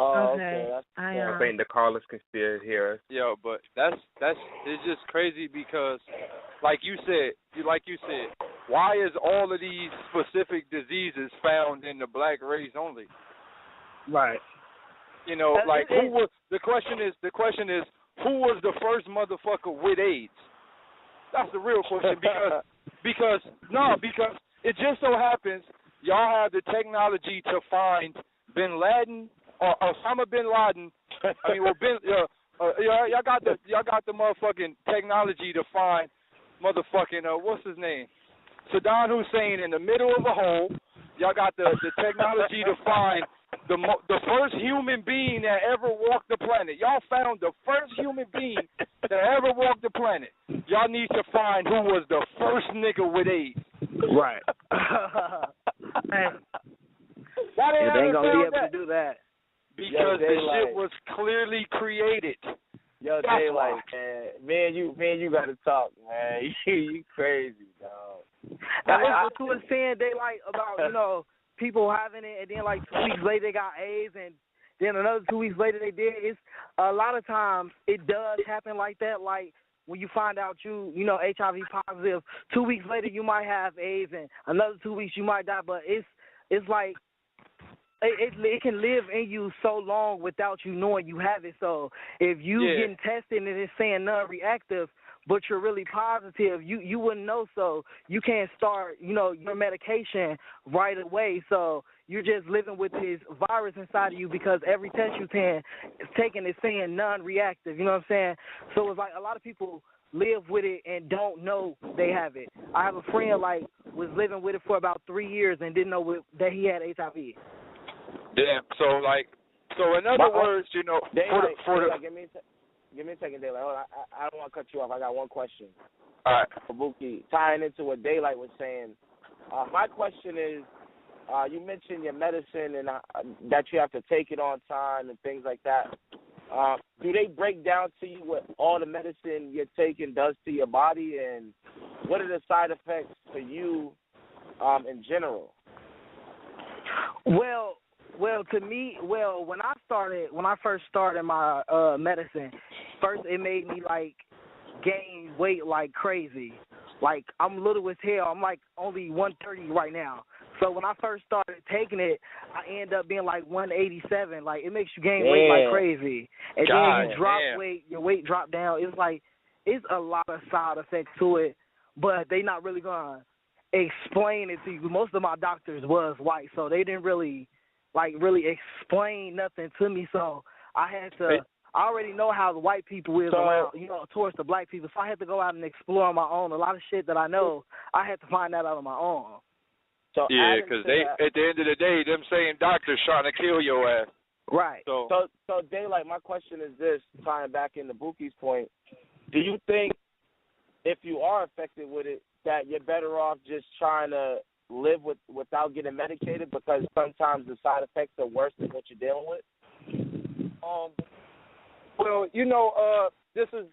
Oh, Okay. okay. I think the callers can still hear us. Yo, but that's it's just crazy because, like you said, why is all of these specific diseases found in the black race only? Right. You know, like who was the question is who was the first motherfucker with AIDS? That's the real question because it just so happens y'all have the technology to find Bin Laden or Osama bin Laden. I mean, y'all got the motherfucking technology to find motherfucking what's his name, Saddam Hussein in the middle of a hole. Y'all got the technology to find the first human being that ever walked the planet. Y'all found the first human being that ever walked the planet. Y'all need to find who was the first nigga with AIDS. Right. Why they ain't gonna be able that? to do that. Because the shit was clearly created. Yo, Daylight, man, you gotta talk, man. you crazy, dog. That's what you were saying, Daylight, about people having it, and then like 2 weeks later they got AIDS, and then another 2 weeks later they did. It's a lot of times it does happen like that. Like when you find out you HIV positive, 2 weeks later you might have AIDS, and another 2 weeks you might die. But it's like it can live in you so long without you knowing you have it. So if you getting tested and it's saying non-reactive, but you're really positive, you wouldn't know. So you can't start, your medication right away. So you're just living with this virus inside of you because every test you're taking is saying non-reactive. You know what I'm saying? So it's like a lot of people live with it and don't know they have it. I have a friend was living with it for about 3 years and didn't know that he had HIV. Damn. So in other words, give me a second, Daylight. I don't want to cut you off. I got one question. All right. Kabuki, tying into what Daylight was saying, my question is, you mentioned your medicine and that you have to take it on time and things like that. Do they break down to you what all the medicine you're taking does to your body, and what are the side effects for you in general? Well, to me, when I first started my medicine, first it made me gain weight like crazy. Like I'm little as hell. I'm only 130 right now. So when I first started taking it, I end up being 187. It makes you gain weight like crazy, and then you drop weight, your weight drop down. It's a lot of side effects to it, but they not really gonna explain it to you. Most of my doctors was white, so they didn't really explain nothing to me. So I had to. I already know how the white people is around, towards the black people. So I had to go out and explore on my own. A lot of shit that I know, I had to find that out on my own. So because at the end of the day, them same doctors trying to kill your ass. Right. So Daylight, my question is this, tying back into Buki's point, do you think if you are affected with it, that you're better off just trying to live without getting medicated, because sometimes the side effects are worse than what you're dealing with? Well, this is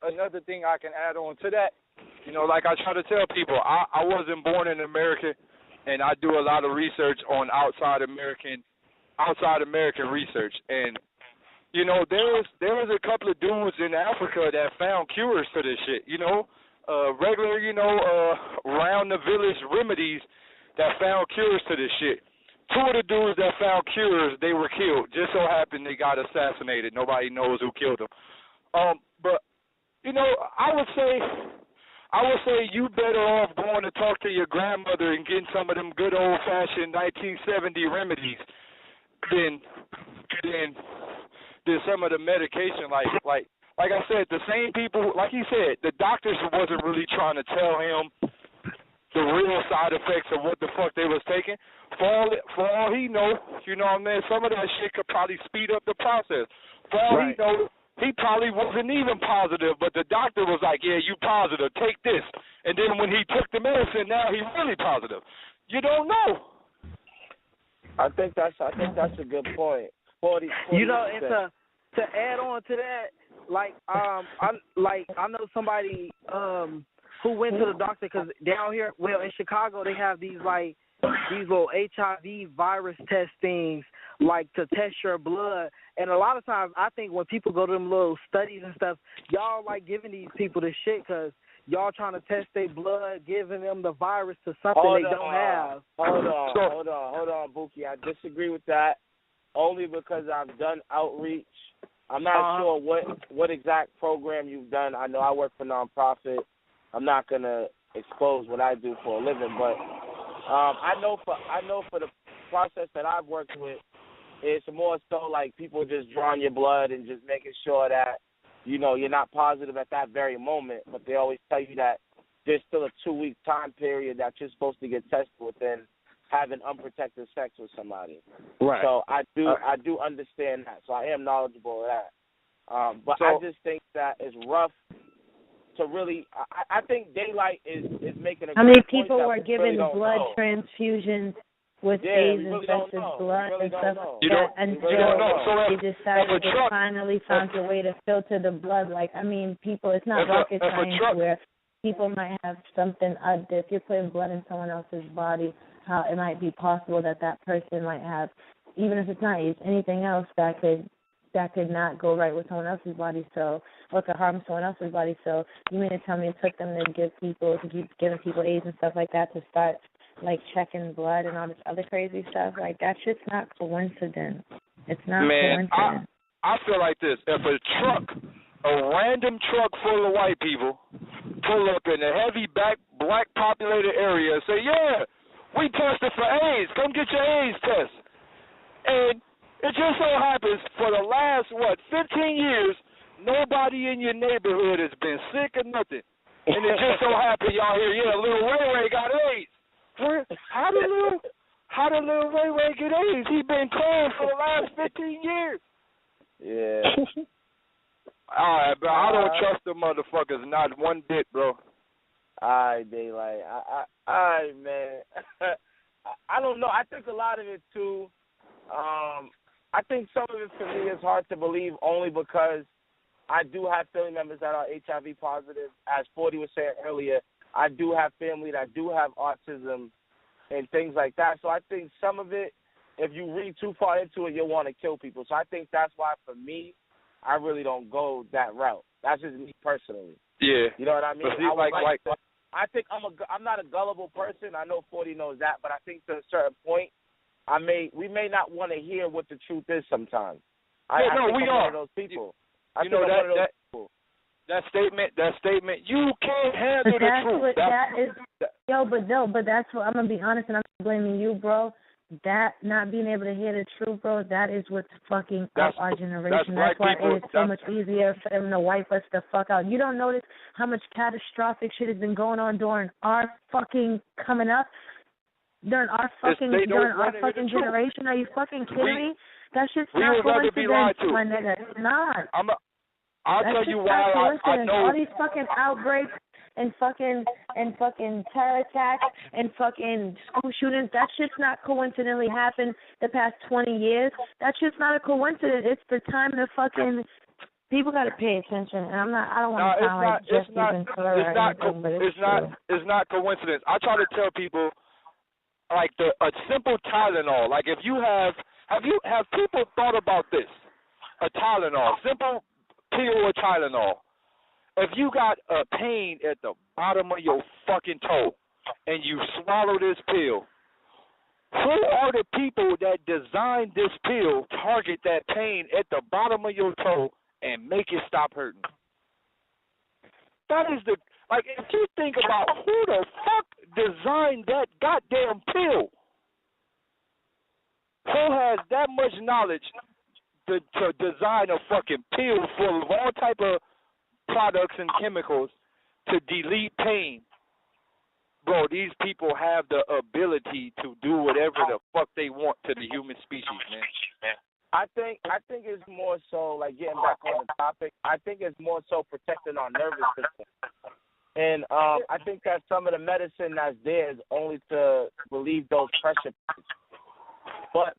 another thing I can add on to that. Like I try to tell people, I wasn't born in America, and I do a lot of research on outside American research, and there was a couple of dudes in Africa that found cures for this shit. Regular, round the village remedies that found cures to this shit. Two of the dudes that found cures, they were killed. Just so happened they got assassinated. Nobody knows who killed them. But I would say you better off going to talk to your grandmother and getting some of them good old-fashioned 1970 remedies than some of the medication. Like I said, the same people, like he said, the doctors wasn't really trying to tell him the real side effects of what the fuck they was taking. For all he know, some of that shit could probably speed up the process. For all he know, he probably wasn't even positive, but the doctor was like, yeah, you positive, take this. And then when he took the medicine, now he's really positive. You don't know. I think that's a good point. 40 and to add on to that, I know somebody who went to the doctor, because down here, in Chicago, they have these little HIV virus test things like to test your blood. And a lot of times, I think when people go to them little studies and stuff, y'all like giving these people this shit because y'all trying to test their blood, giving them the virus to something they don't have. Hold on, Buki. I disagree with that only because I've done outreach. I'm not sure what exact program you've done. I know I work for nonprofit. I'm not gonna expose what I do for a living, but I know for the process that I've worked with, it's more so like people just drawing your blood and just making sure that you're not positive at that very moment. But they always tell you that there's still a 2-week time period that you're supposed to get tested within having unprotected sex with somebody. Right. So I do understand that. So I am knowledgeable of that. But I just think that it's rough to really. I think Daylight is making a. How many point people that were we given really blood know. transfusions with Yeah, AIDS we really infected don't know. blood We really and don't stuff know. like that until So they decided they finally found a way to filter the blood? Like, I mean, people, it's not rocket science where people might have something. If you're putting blood in someone else's body, how it might be possible that person might have, even if it's not AIDS, anything else that could not go right with someone else's body, so or could harm someone else's body. So you mean to tell me it took them to keep giving people AIDS and stuff like that to start like checking blood and all this other crazy stuff? Like, that shit's not coincidence. It's not coincidence. I feel like this. If a random truck full of white people pull up in a heavy black populated area and say, yeah, we tested for AIDS, come get your AIDS test. And it just so happens for the last, 15 years, nobody in your neighborhood has been sick or nothing. And it just so happened y'all hear, yeah, Lil Ray got AIDS. How did Lil Ray get AIDS? He been clean for the last 15 years. Yeah. All right, bro. I don't trust the motherfuckers not one bit, bro. All right, Daylight. All right, man. I don't know. I think a lot of it, too, I think some of it for me is hard to believe only because I do have family members that are HIV positive. As 40 was saying earlier, I do have family that do have autism and things like that. So I think some of it, if you read too far into it, you'll want to kill people. So I think that's why, for me, I really don't go that route. That's just me personally. Yeah. You know what I mean? I think I'm not a gullible person. I know 40 knows that, but I think to a certain point, we may not want to hear what the truth is sometimes. We I'm are one of those people. That statement, you can't handle the truth. But that's what I'm gonna be honest, and I'm not blaming you, bro. That not being able to hear the truth, bro, that is what's fucking up our generation. That's why it is so much easier for them to wipe us the fuck out. You don't notice how much catastrophic shit has been going on during our fucking coming up, during our fucking generation. Are you fucking kidding me? That shit's not coincidence, my nigga. It's not. I'll tell you why I know all these fucking outbreaks and fucking terror attacks and fucking school shootings. That shit's not coincidentally happened the past 20 years. That shit's not a coincidence. It's the time to fucking people got to pay attention. And I don't want to sound like Jesse Ventura or anything, but it's true. It's not coincidence. I try to tell people like a simple Tylenol. Like if you have people thought about this? A Tylenol, simple pill of Tylenol. If you got a pain at the bottom of your fucking toe and you swallow this pill, who are the people that designed this pill target that pain at the bottom of your toe and make it stop hurting? That is if you think about who the fuck designed that goddamn pill, who has that much knowledge to design a fucking pill full of all type of products and chemicals to delete pain. Bro, these people have the ability to do whatever the fuck they want to the human species, man. I think it's more so, like, getting back on the topic, I think it's more so protecting our nervous system. And I think that some of the medicine that's there is only to relieve those pressure points. But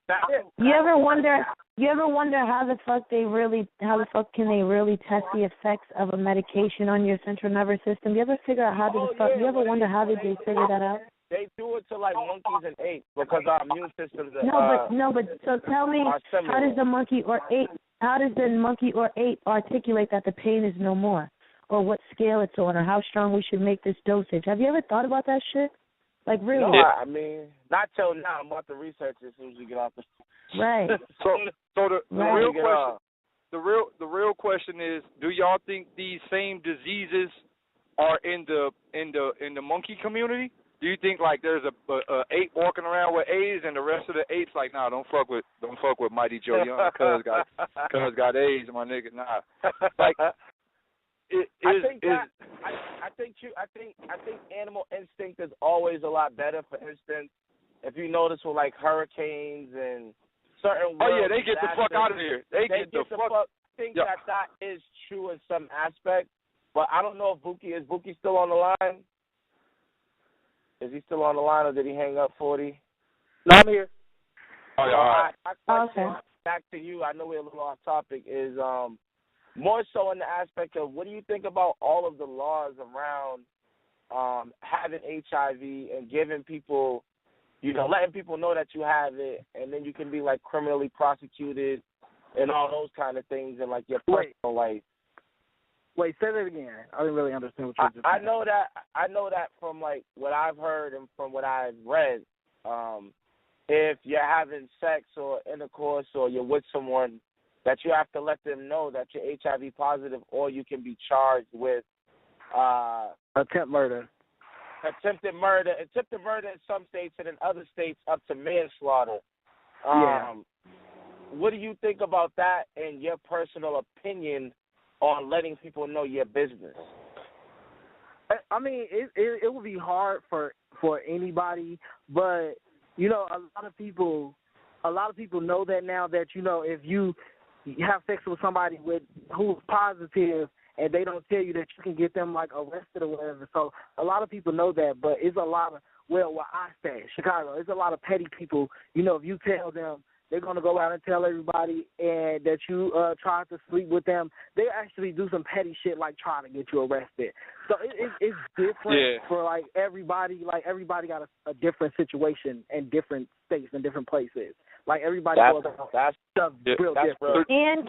you ever wonder how the fuck can they really test the effects of a medication on your central nervous system? You ever figure out you ever wonder how did they figure that out? They do it to like monkeys and apes because our immune systems but so tell me, how does the monkey or ape articulate that the pain is no more, or what scale it's on, or how strong we should make this dosage? Have you ever thought about that shit? Like, really? No, I mean, not till now. I'm about to research it as soon as we get off the. Right. So the real question is, do y'all think these same diseases are in the monkey community? Do you think like there's a ape walking around with AIDS and the rest of the apes like, nah, don't fuck with Mighty Joe Young, cuz got AIDS, my nigga, nah. Like, I think animal instinct is always a lot better. For instance, if you notice with like hurricanes and certain they get the fuck out of here. They get the fuck. I think that is true in some aspect, but I don't know if Buki still on the line. Is he still on the line, or did he hang up, 40? No, I'm here. All right. My question back to you, I know we're a little off topic, is more so in the aspect of, what do you think about all of the laws around having HIV and giving people, letting people know that you have it, and then you can be like criminally prosecuted and all those kind of things in like your personal life? Wait, say that again. I didn't really understand what you just said. I know that from like what I've heard and from what I've read, if you're having sex or intercourse or you're with someone, that you have to let them know that you're HIV positive, or you can be charged with attempted murder. Attempted murder in some states, and in other states up to manslaughter. What do you think about that and your personal opinion on letting people know your business? I mean, it would be hard for anybody, but a lot of people know that now, that if you have sex with somebody who's positive and they don't tell you, that you can get them like arrested or whatever. So a lot of people know that, but it's a lot of, where I stay, Chicago, there's a lot of petty people. If you tell them, they're going to go out and tell everybody and that you tried to sleep with them. They actually do some petty shit like trying to get you arrested. So it's different for like everybody. Like everybody got a different situation in different states and different places. Like everybody goes about stuff real different. And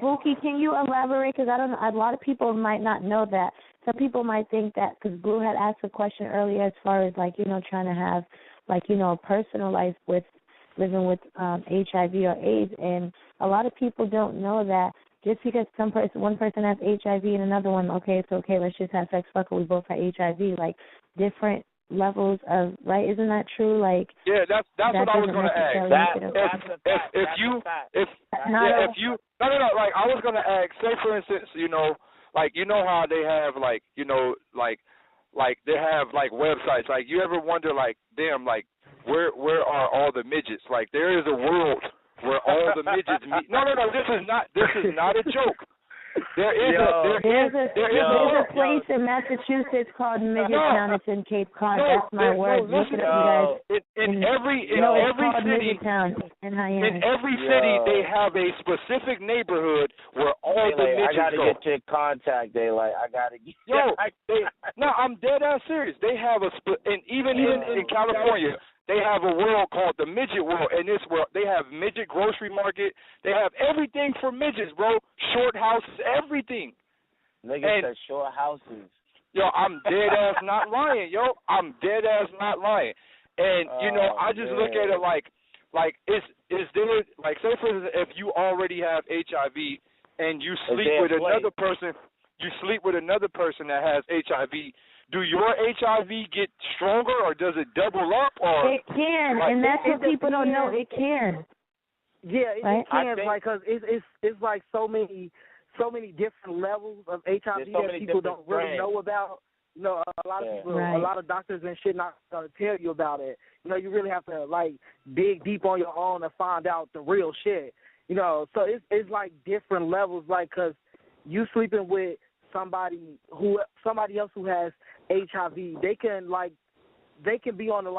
Buki, can you elaborate? Because I don't know, a lot of people might not know that. Some people might think that, because Blue had asked a question earlier as far as like, trying to have like, a personal life with living with HIV or AIDS, and a lot of people don't know that just because one person has HIV and another one, okay, it's okay, let's just have sex, fuck it, we both have HIV, like different levels of, right? Isn't that true? Like, that's what I was going to ask. Like I was going to ask, say for instance, like how they have like like they have like websites, like you ever wonder like, damn, like where are all the midgets? Like there is a world where all the midgets meet. No, this is not a joke. There's a place in Massachusetts called Midgettown. It's in Cape Cod. That's my word. Look it up, you guys. In every city, they have a specific neighborhood where all the midgets I gotta get your contact, Daylight. I gotta get. No, I'm dead ass serious. They have and even in California, they have a world called the Midget World. In this world, they have midget grocery market. They have everything for midgets, bro. Short houses, everything. Niggas said short houses. Yo, I'm dead ass not lying, yo. I'm dead ass not lying. And I just look at it like is there, like, say for instance, if you already have HIV and you sleep with another person that has HIV, do your HIV get stronger, or does it double up? Or it can, and that's what people don't know. It can. Yeah, it can, because it's like so many different levels of HIV that people don't really know about. A lot of people, a lot of doctors and shit not gonna tell you about it. You really have to like dig deep on your own to find out the real shit. So it's like different levels, like, because you sleeping with somebody else who has HIV, they can be on a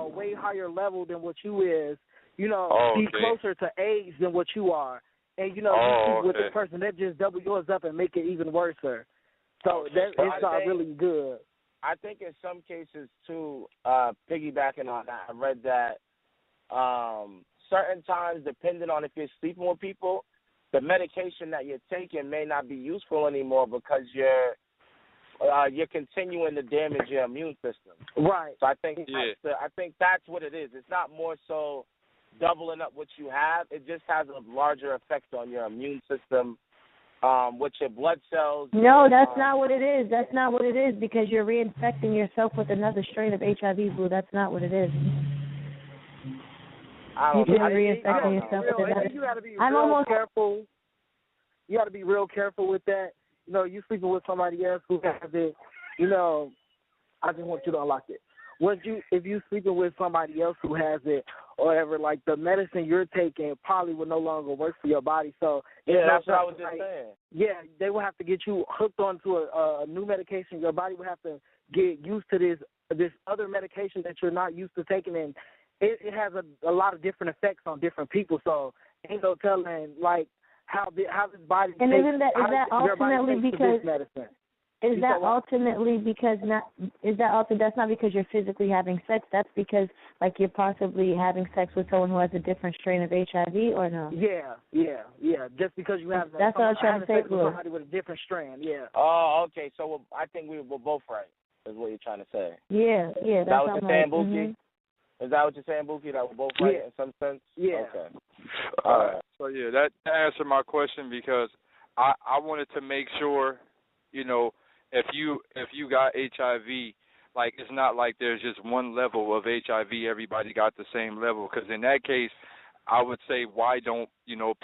way higher level than what you is, be closer to AIDS than what you are. And you sleep with this person, that just double yours up and make it even worse. So it's not really good. I think in some cases too, piggybacking on that, I read that certain times, depending on if you're sleeping with people, the medication that you're taking may not be useful anymore because you're continuing to damage your immune system. Right. So I think that's what it is. It's not more so doubling up what you have. It just has a larger effect on your immune system, with your blood cells. No, that's not what it is. That's not what it is because you're reinfecting yourself with another strain of HIV, Blue. That's not what it is. You're reinfecting yourself with another. You got to be real careful. You got to be real careful with that. You know, you sleeping with somebody else who has it. You know, I just want you to unlock it. If you sleeping with somebody else who has it, or whatever, like the medicine you're taking probably will no longer work for your body. So yeah, that's what I was just saying. Yeah, they will have to get you hooked onto a new medication. Your body will have to get used to this other medication that you're not used to taking, and it has a lot of different effects on different people. So ain't no telling like how this body and takes, is that ultimately because medicine. Is that ultimately because that's not because you're physically having sex? That's because like you're possibly having sex with someone who has a different strain of HIV, or no? Yeah. Just because you have that's what I was trying to say. With somebody with a different strand. Yeah. Oh, okay. So I think we're both right. Is what you're trying to say? Yeah. Is that what you're saying, Buki? Mm-hmm. Is that what you're saying, Buki? That we're both right in some sense? Yeah. Okay. All right. So yeah, that answered my question because I wanted to make sure, you know, if you got HIV, like it's not like there's just one level of HIV. Everybody got the same level. Because in that case, I would say why don't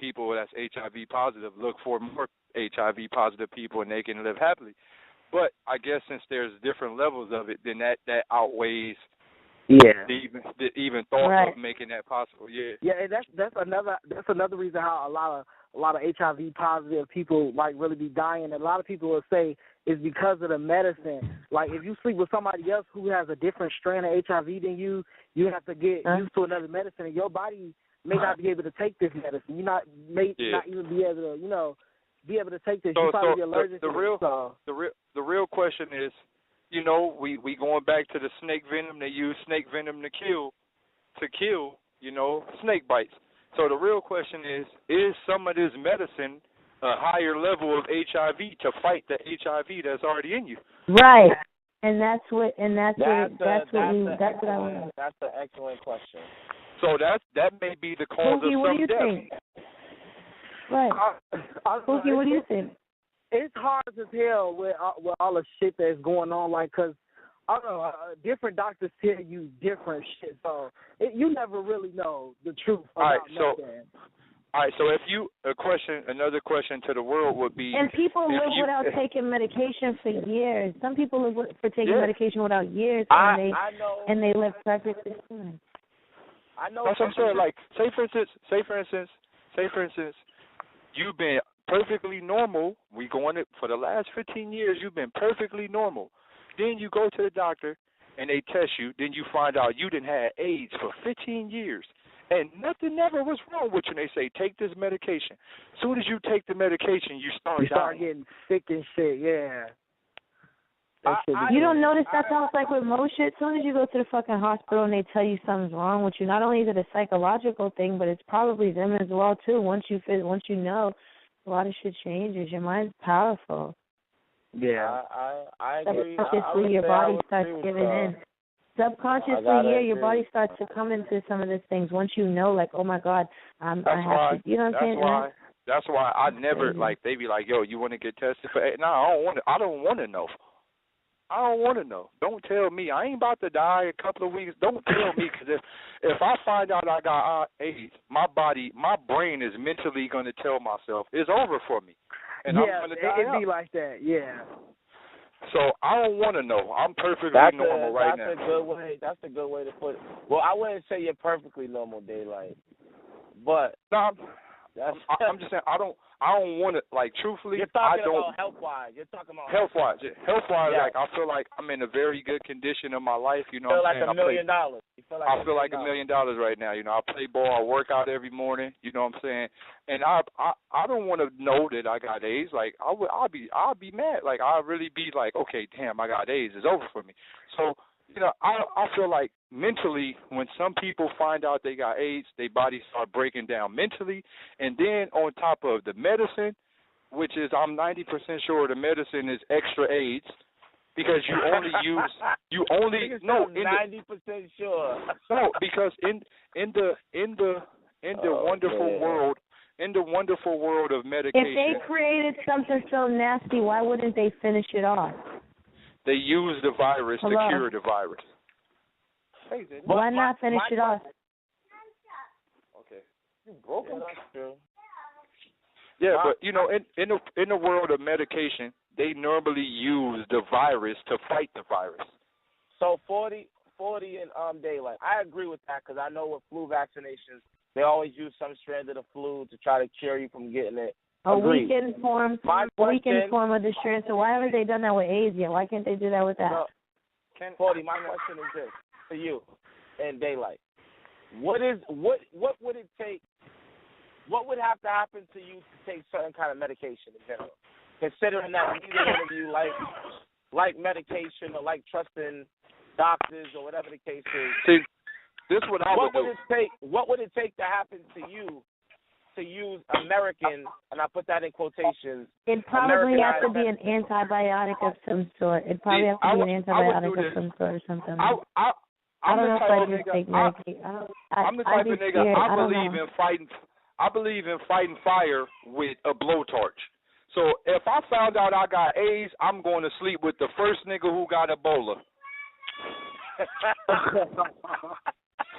people that's HIV positive look for more HIV positive people and they can live happily. But I guess since there's different levels of it, then that outweighs the even thought of making that possible. Yeah, and that's another reason how a lot of HIV positive people like really be dying. And a lot of people will say it's because of the medicine. Like if you sleep with somebody else who has a different strand of HIV than you have to get used to another medicine, and your body may not be able to take this medicine. You not even be able to be able to take this. You probably be allergic to it. The real question is, we going back to the snake venom. They use snake venom to kill snake bites. So the real question is some of this medicine a higher level of HIV to fight the HIV that's already in you? Right. And that's what I want. That's an excellent question. So that may be the cause Pookie, of what some do you death. Think? Right. Pookie, what do you think? It's hard as hell with all the shit that's going on, like, because, I don't know, different doctors tell you different shit, so you never really know the truth about nothing. All right, so another question to the world would be... And people live without taking medication for years. Some people live for taking medication without years, and they live perfectly fine. I know. That's what I'm saying. Like, say for instance, you've been perfectly normal. For the last 15 years, you've been perfectly normal. Then you go to the doctor, and they test you. Then you find out you didn't have AIDS for 15 years. And nothing never was wrong with you. And they say, take this medication. As soon as you take the medication, you start getting sick and shit, yeah. You don't notice that's almost like with most shit. As soon as you go to the fucking hospital and they tell you something's wrong with you, not only is it a psychological thing, but it's probably them as well, too. Once you know, a lot of shit changes. Your mind's powerful. Yeah. I agree. Subconsciously, your body starts giving in. Subconsciously, your body starts succumbing to some of these things. Once you know, like, oh my God, I have to. You know what I'm saying? That's why I never they be like, yo, you want to get tested for AIDS? No, I don't want to know. I don't want to know. Don't tell me. I ain't about to die a couple of weeks. Don't tell me, because if I find out I got AIDS, my brain is mentally going to tell myself it's over for me, and I'm going to die. It'd be like that. Yeah. So I don't want to know. I'm perfectly normal right now. That's a good way to put it. Well, I wouldn't say you're perfectly normal, Daylight, but I'm just saying I don't want to, like, truthfully. You're talking about health-wise. You're talking about health-wise. Health-wise, yeah. like, I feel like I'm in a very good condition of my life. You know feel what I'm like saying? $1 million. You I feel like $1 million right now. You know, I play ball, I work out every morning. You know what I'm saying? And I don't want to know that I got AIDS. Like I'll be mad. Like I'll really be like, okay, damn, I got AIDS. It's over for me. So you know, I feel like mentally when some people find out they got AIDS, their bodies start breaking down mentally, and then on top of the medicine, which is I'm 90% sure the medicine is extra AIDS. Because you only use 90% sure. No, because in the wonderful world of medication, if they created something so nasty, why wouldn't they finish it off? They use the virus to cure the virus. Why not finish it off? Okay, you broken. Yeah, but you know, in the world of medication, they normally use the virus to fight the virus. So 40 and Daylight. I agree with that because I know with flu vaccinations, they always use some strand of the flu to try to cure you from getting it. A weakened form of the strand. So why haven't they done that with AIDS yet? Why can't they do that with that? 40, my question is this for you and Daylight. What would it take? What would have to happen to you to take certain kind of medication in general? Considering that neither one of you like medication or like trusting doctors or whatever the case is. See, this is what I would do. What would it take to happen to you to use American, and I put that in quotations? It probably has to be an antibiotic of some sort. It probably has to be an antibiotic of some sort or something. I don't know if I just take medication. I'm the type of nigga, I believe in fighting fire with a blowtorch. So if I found out I got AIDS, I'm going to sleep with the first nigga who got Ebola.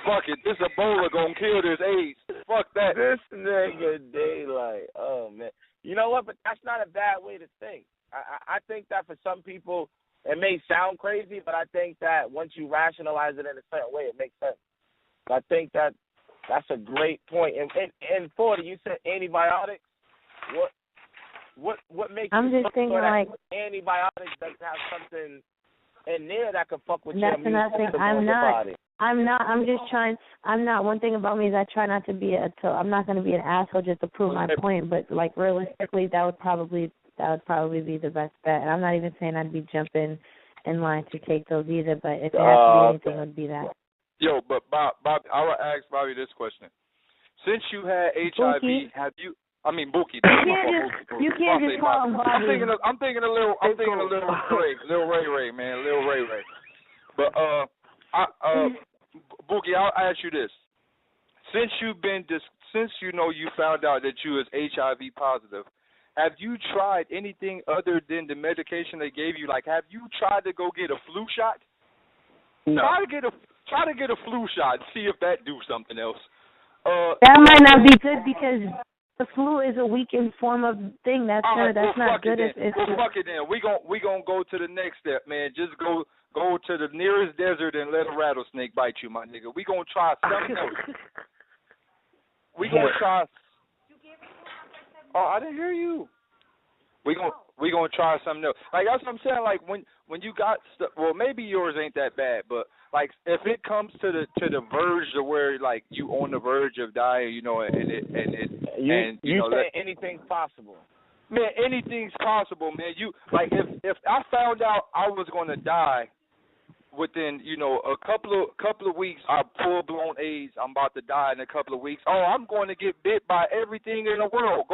Fuck it, this Ebola gonna kill this AIDS. Fuck that. This nigga Daylight. Oh man, you know what? But that's not a bad way to think. I think that for some people it may sound crazy, but I think that once you rationalize it in a certain way, it makes sense. I think that that's a great point. And 40, you said antibiotics. What makes I'm just thinking like antibiotics doesn't have something in there that could fuck with your immune system I'm not. body? I'm not. I'm just trying. I'm not. One thing about me is I try not to be I'm not going to be an asshole just to prove my point. But like realistically, that would probably be the best bet. And I'm not even saying I'd be jumping in line to take those either. But if it has to be anything, it would be that. Yo, but Bob, I will ask Bobby this question. Since you had HIV, have you? I mean, Bookie. You can't just call him Bobby. I'm thinking a little Ray, man, little Ray. But Bookie, I'll ask you this: since you found out that you was HIV positive, have you tried anything other than the medication they gave you? Like, have you tried to go get a flu shot? No. Try to get a flu shot. See if that do something else. That might not be good because the flu is a weakened form of thing. That's not good. Fuck it then. We gonna go to the next step, man. Just go to the nearest desert and let a rattlesnake bite you, my nigga. We gonna try something else. We gonna try. Oh, I didn't hear you. We gonna try something else. Like that's what I'm saying. Like when you got well, maybe yours ain't that bad, but like if it comes to the verge of where like you on the verge of dying, you know, anything's possible. Man, anything's possible, man. You like if I found out I was gonna die within, you know, a couple of weeks, I'm full blown AIDS. I'm about to die in a couple of weeks. Oh, I'm going to get bit by everything in the world.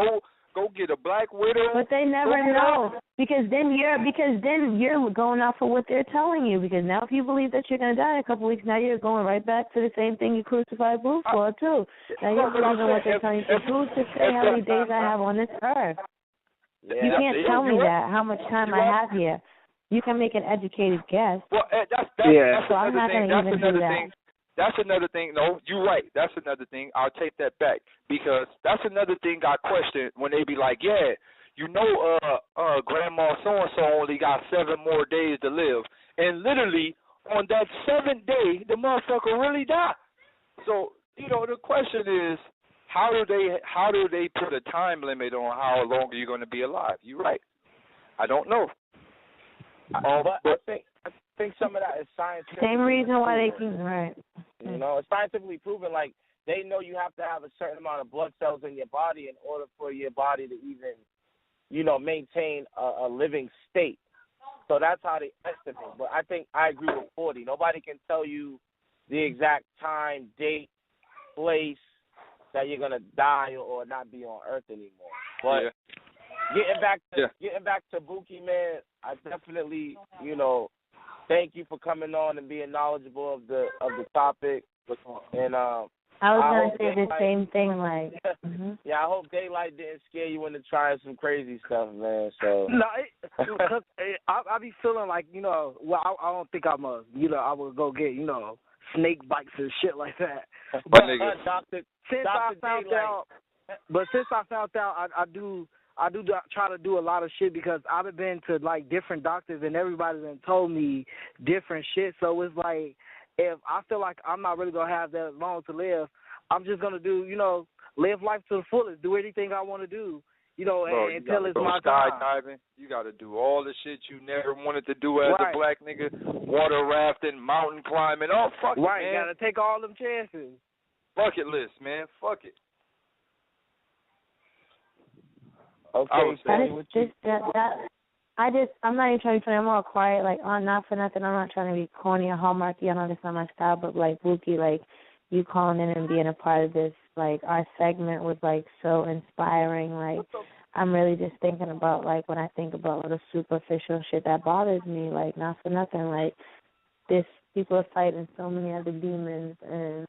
Go get a black widow. But they never know because then you're going off of what they're telling you. Because now if you believe that you're going to die in a couple of weeks, now you're going right back to the same thing you crucified Boo for too. Now you're believing what they're telling you. So who's to say how many days I have on this earth? Yeah, you can't tell me that how much time I have here. You can make an educated guess. Well, that's so I'm not going to even do that. That's another thing. No, you're right. That's another thing. I'll take that back because that's another thing I question when they be like, yeah, you know, Grandma so-and-so only got 7 more days to live. And literally on that 7th day, the motherfucker really died. So, you know, the question is, how do they put a time limit on how long are you going to be alive? You're right. I don't know. But think some of that is scientific. Same reason why they can, right. You know, it's scientifically proven. Like, they know you have to have a certain amount of blood cells in your body in order for your body to even, you know, maintain a living state. So that's how they estimate. But I think I agree with 40. Nobody can tell you the exact time, date, place that you're gonna die or not be on Earth anymore. But getting back to Buki, man, I definitely, you know, thank you for coming on and being knowledgeable of the topic. And I was gonna say the same thing, like. Yeah, I hope Daylight didn't scare you into trying some crazy stuff, man. So no, cause I be feeling like, you know, well, I don't think I'm I would go get, you know, snake bites and shit like that. But since I found out, I do try to do a lot of shit because I've been to like different doctors and everybody's been told me different shit. So it's like, if I feel like I'm not really gonna have that long to live, I'm just gonna do, you know, live life to the fullest, do anything I want to do, you know, until it's my time. Skydiving, you got to do all the shit you never wanted to do as a black nigga, water rafting, mountain climbing, fuck it, man. Right, gotta take all them chances. Bucket list, man, fuck it. Okay, I'm not even trying to be funny. I'm all quiet, like, not for nothing. I'm not trying to be corny or hallmarky. I know that's not my style, but, like, Buki, like, you calling in and being a part of this, like, our segment was, like, so inspiring. Like, I'm really just thinking about, like, when I think about the superficial shit that bothers me, like, not for nothing. Like, people are fighting so many other demons, and,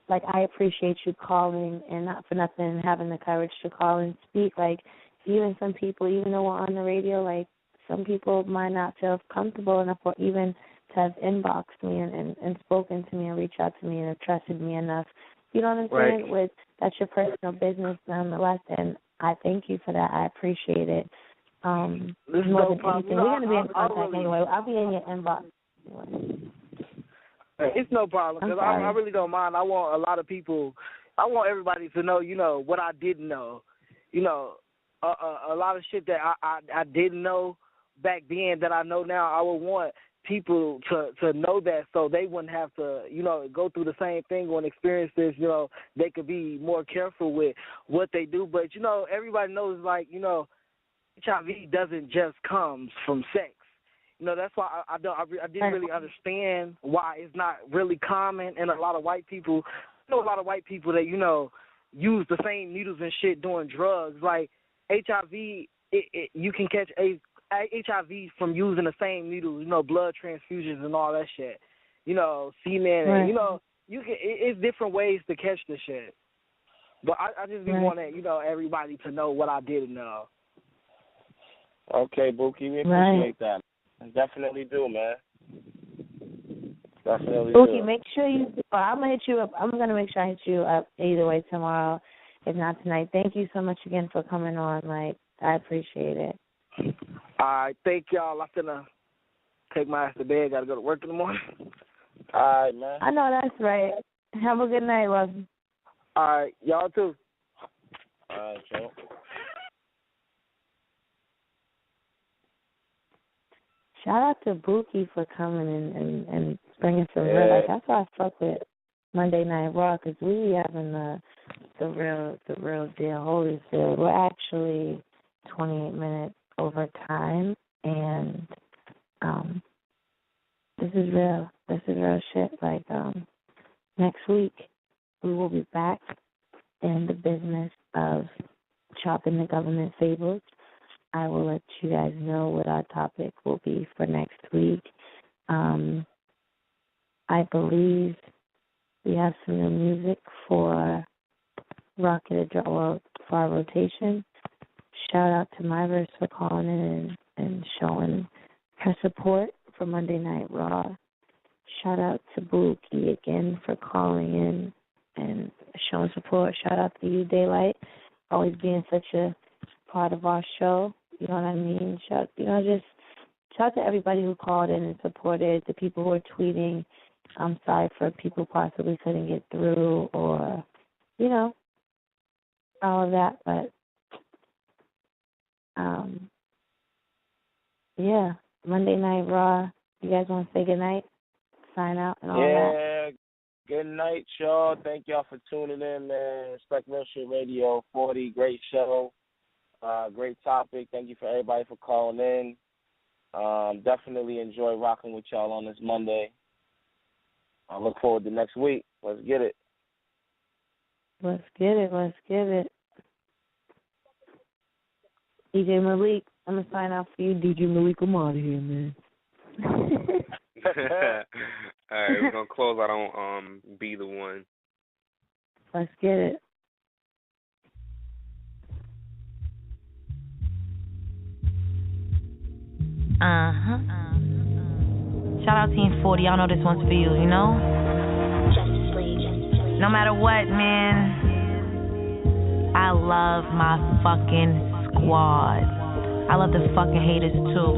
like, I appreciate you calling and not for nothing having the courage to call and speak. Like, even some people, even though we're on the radio, like, some people might not feel comfortable enough or even to have inboxed me and spoken to me and reached out to me and have trusted me enough. You know what I'm saying? That's your personal business nonetheless, and I thank you for that. I appreciate it. There's no problem. We're going to be in contact anyway. I'll be in your inbox. It's no problem because I really don't mind. I want everybody to know, you know, what I didn't know. You know, a lot of shit that I didn't know back then that I know now. I would want people to know that so they wouldn't have to, you know, go through the same thing or experience this. You know, they could be more careful with what they do. But, you know, everybody knows, like, you know, HIV doesn't just come from sex. You know, that's why I didn't really understand why it's not really common. And a lot of white people, I know a lot of white people that, you know, use the same needles and shit doing drugs. Like, HIV, you can catch HIV from using the same needles, you know, blood transfusions and all that shit. You know, semen, and, you know, it's different ways to catch the shit. But I just be wanting, you know, everybody to know what I didn't know. Okay, Buki, we appreciate that. Definitely do, man. Definitely do. Buki, make sure I'm going to hit you up. I'm going to make sure I hit you up either way tomorrow, if not tonight. Thank you so much again for coming on. Like, I appreciate it. All right, thank y'all. I'm finna take my ass to bed. Got to go to work in the morning. All right, man. I know that's right. Have a good night, love. All right, y'all too. All right, Joe. Shout out to Buki for coming and bringing some real. Like, that's why I fuck with Monday Night Raw, because we be having the real deal, Holyfield. We're actually 28 minutes over time, and this is real. This is real shit. Like, next week we will be back in the business of chopping the government fables. I will let you guys know what our topic will be for next week. I believe we have some new music for Rocket for our rotation. Shout out to Myverse for calling in and showing her support for Monday Night Raw. Shout out to Buki again for calling in and showing support. Shout out to you, Daylight, always being such a part of our show. You know what I mean? Shout out to everybody who called in and supported, the people who are tweeting. I'm sorry for people possibly couldn't get through or, you know, all of that. But, yeah, Monday Night Raw. You guys want to say good night? Sign out and all that? Yeah. Good night, y'all. Thank y'all for tuning in, man. Respect Real Shit Radio 40. Great show. Great topic. Thank you for everybody for calling in. Definitely enjoy rocking with y'all on this Monday. I look forward to next week. Let's get it. Let's get it. Let's get it. DJ Malik, I'm going to sign out for you. DJ Malik, I'm out of here, man. All right, we're going to close out on Be the One. Let's get it. Shout out Team 40. Y'all know this one's for you, you know? No matter what, man, I love my fucking squad. I love the fucking haters, too.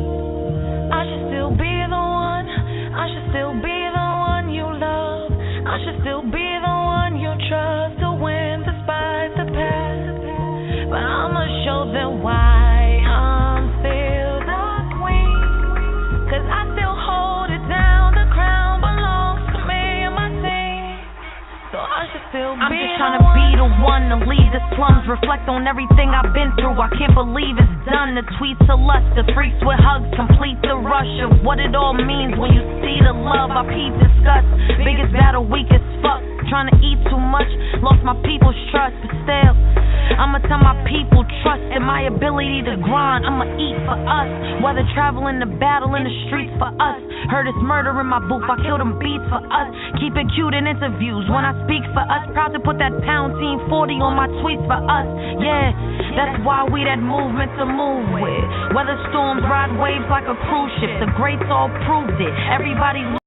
I should still be the one. I should still be the one you love. I should still be the one you trust to win despite the past. But I'ma show them why I'm still the queen. 'Cause I still hold it down. The crown belongs to me and my team. So I should still be. I'm just trying to be the one to leave the slums. Reflect on everything I've been through. I can't believe it's done. The tweets to lust, the freaks with hugs, complete the rush of what it all means when you see the love. I peep disgust, biggest battle, weak as fuck. Trying to eat too much, lost my people's trust, but still, I'ma tell my people trust in my ability to grind. I'ma eat for us, whether traveling the battle in the streets for us. Heard it's murder in my booth, I kill them beats for us. Keep it cute in interviews when I speak for us. Proud to put that pound Team 40 on my tweets for us. Yeah, that's why we that movement to move with. Weather storms ride waves like a cruise ship. The greats all proved it. Everybody